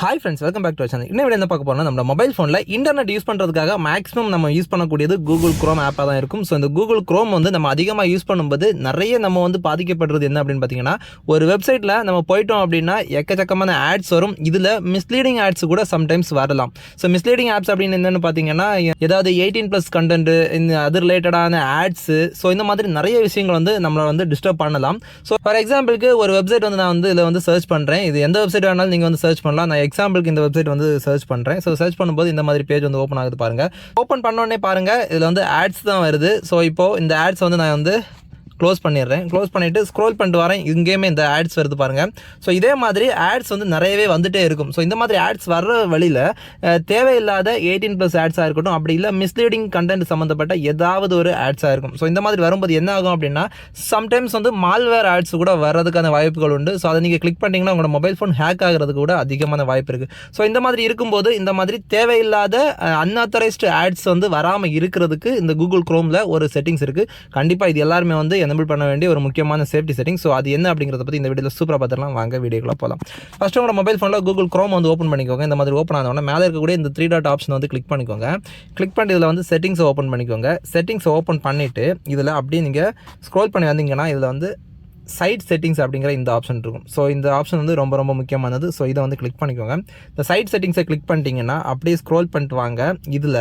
Hi friends, welcome back to channel. இன்னும் என்ன பார்க்க போறோம்னா, நம்ம மொபைல் ஃபோனில் இன்டர்நெட் யூஸ் பண்ணுறதுக்காக மேக்ஸிமம் நம்ம யூஸ் பண்ணக்கூடியது கூகுள் குரோம் ஆப்பாக தான் இருக்கும். ஸோ இந்த கூகுள் குரோம் வந்து நம்ம அதிகமாக யூஸ் பண்ணும்போது நிறைய நம்ம வந்து பாதிக்கப்படுறது என்ன அப்படின்னு பார்த்தீங்கன்னா, ஒரு வெப்சைட்டில் நம்ம போயிட்டோம் அப்படின்னா எக்கச்சக்கமான ஆட்ஸ் வரும். இதில் மிஸ்லீடிங் ஆட்ஸ் கூட சம்டைம்ஸ் வரலாம். ஸோ மிஸ்லீடிங் ஆப்ஸ் அப்படின்னு என்னென்னு பார்த்தீங்கன்னா, ஏதாவது 18+ கண்டென்ட், இந்த அது ரிலேட்டடான ஆட்ஸு, ஸோ இந்த மாதிரி நிறைய விஷயங்கள் வந்து நம்மளை வந்து டிஸ்டர்ப் பண்ணலாம். ஸோ ஃபார் எக்ஸாம்பிளுக்கு ஒரு வெப்சைட் வந்து நான் வந்து இதில் வந்து சர்ச் பண்ணுறேன். இது எந்த வெப்சைட் வேணாலும் நீங்கள் வந்து சர்ச் பண்ணலாம். நான் எக்ஸாம்பிளுக்கு இந்த வெப்சைட் வந்து சர்ச் பண்ணுறேன். ஸோ சர்ச் பண்ணும்போது இந்த மாதிரி பேஜ் வந்து ஓப்பன் ஆகுது பாருங்கள். ஓப்பன் பண்ணோடனே பாருங்கள், இதில் வந்து ஆட்ஸ் தான் வருது. ஸோ இப்போது இந்த ஆட்ஸ் வந்து நான் வந்து க்ளோஸ் பண்ணிடுறேன். க்ளோஸ் பண்ணிவிட்டு ஸ்க்ரோல் பண்ணிட்டு வரேன். இங்கேயுமே இந்த ஆட்ஸ் வருது பாருங்கள். ஸோ இதே மாதிரி ஆட்ஸ் வந்து நிறையவே வந்துகிட்டே இருக்கும். ஸோ இந்த மாதிரி ஆட்ஸ் வர்ற வழியில் தேவையில்லாத 18+ ஆட்ஸாக இருக்கட்டும், அப்படி இல்லை மிஸ்லீடிங் கண்டென்ட் சம்மந்தப்பட்ட ஏதாவது ஒரு ஆட்ஸாக இருக்கும். ஸோ இந்த மாதிரி வரும்போது என்ன ஆகும் அப்படின்னா, சம்டைம்ஸ் வந்து மால்வேர் ஆட்ஸ் கூட வர்றதுக்கான வாய்ப்புகள் உண்டு. ஸோ அதை நீங்கள் கிளிக் பண்ணிங்கன்னா உங்களோட மொபைல் ஃபோன் ஹேக் ஆகிறதுக்கு கூட அதிகமான வாய்ப்பு இருக்குது. ஸோ இந்த மாதிரி இருக்கும்போது இந்த மாதிரி தேவையில்லாத அன்ஆத்தரைஸ்டு ஆட்ஸ் வந்து வராமல் இருக்கிறதுக்கு இந்த கூகுள் குரோமில் ஒரு செட்டிங்ஸ் இருக்குது. கண்டிப்பாக இது எல்லாருமே வந்து எனேபிள் பண்ண வேண்டிய ஒரு முக்கியமான சேஃப்டி செட்டிங். ஸோ அது என்ன அப்படிங்கிறத பற்றி இந்த வீடியோவில் சூப்பராக பார்த்துக்கலாம். வாங்க வீடியோக்குள்ள போகலாம். ஃபர்ஸ்ட் உங்களோட மொபைல் ஃபோனில் கூகுள் குரோம் வந்து ஓப்பன் பண்ணிக்கோங்க. இந்த மாதிரி ஓப்பன் ஆனவொடனே மேலே இருக்கக்கூடிய இந்த 3 டாட் ஆப்ஷன் வந்து கிளிக் பண்ணிக்கோங்க. கிளிக் பண்ணி இதில் வந்து செட்டிங்ஸை ஓப்பன் பண்ணிக்கோங்க. செட்டிங்ஸை ஓப்பன் பண்ணிவிட்டு இதில் அப்படியே நீங்கள் ஸ்க்ரோல் பண்ணி வந்தீங்கன்னா இதில் வந்து சைட் செட்டிங்ஸ் அப்படிங்கிற இந்த ஆப்ஷன் இருக்கும். ஸோ இந்த ஆப்ஷன் வந்து ரொம்ப ரொம்ப முக்கியமானது. ஸோ இதை வந்து கிளிக் பண்ணிக்கோங்க. இந்த சைட் செட்டிங்ஸை கிளிக் பண்ணிட்டீங்கன்னா அப்படியே ஸ்க்ரோல் பண்ணிட்டு வாங்க. இதில்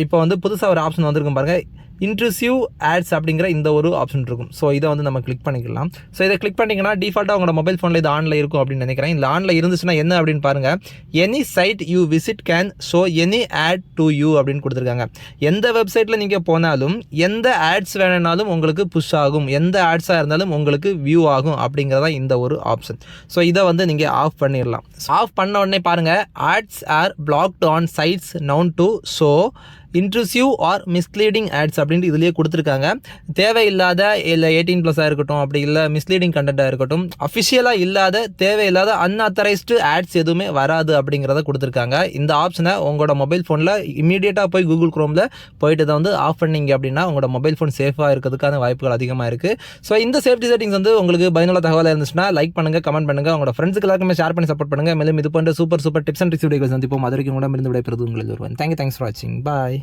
இப்போ வந்து புதுசாக ஒரு ஆப்ஷன் வந்துருக்கும் பாருங்கள், இன்ட்ரூசிவ் ஆட்ஸ் அப்படிங்கிற இந்த ஒரு ஆப்ஷன் இருக்கும். ஸோ இதை வந்து நம்ம கிளிக் பண்ணிக்கலாம். ஸோ இதை கிளிக் பண்ணிங்கன்னா டிஃபால்ட்டாக உங்களோட மொபைல் ஃபோனில் இது ஆனில் இருக்கும் அப்படின்னு நினைக்கிறேன். இந்த ஆனில் இருந்துச்சுன்னா என்ன அப்படின்னு பாருங்கள், any site you visit can show any ad to you அப்படின்னு கொடுத்துருக்காங்க. எந்த வெப்சைட்டில் நீங்கள் போனாலும் எந்த ஆட்ஸ் வேணுனாலும் உங்களுக்கு புஷ் ஆகும், எந்த ஆட்ஸாக இருந்தாலும் உங்களுக்கு வியூ ஆகும் அப்படிங்கிறதா இந்த ஒரு ஆப்ஷன். ஸோ இதை வந்து நீங்கள் ஆஃப் பண்ணிடலாம். ஆஃப் பண்ண உடனே பாருங்கள், ads are blocked on sites known to show intrusive or misleading ads அப்படின்ட்டு இதுலேயே கொடுத்துருக்காங்க. தேவையில்லாத இல்லை 18+ இருக்கட்டும், அப்படி இல்லை மிஸ்லீடிங் கண்டென்ட்டாக இருக்கட்டும், அஃபிஷியலாக இல்லாத தேவையில்லாத அன்ஆத்தரைஸ்டு ஆட்ஸ் எதுவுமே வராது அப்படிங்கிறத கொடுத்துருக்காங்க. இந்த ஆப்ஷனை உங்களோட மொபைல் ஃபோனில் இமீடியட்டாக போய் கூகுள் குரோமில் போயிட்டு இதை வந்து ஆஃப் பண்ணிங்க அப்படின்னா உங்களோட மொபைல் ஃபோன் சேஃபாக இருக்கிறதுக்கான வாய்ப்புகள் அதிகமாக இருக்குது. ஸோ இந்த சேஃப்டி செட்டிங்ஸ் வந்து உங்களுக்கு பயனுள்ள தகவலாக இருந்துச்சுன்னா லைக் பண்ணுங்கள், கமெண்ட் பண்ணுங்கள், உங்களோட ஃப்ரெண்ட்ஸுக்கு எல்லாருக்குமே ஷேர் பண்ணி சப்போர்ட் பண்ணுங்கள். மேலும் இது போன்ற super tips and tricks videos வந்து இப்போ மதுரைக்கு கூட இருந்து விடைபெறுது உங்களுக்கு வருவேன். தேங்க்ஸ் ஃபார் வாட்சிங். பாய்.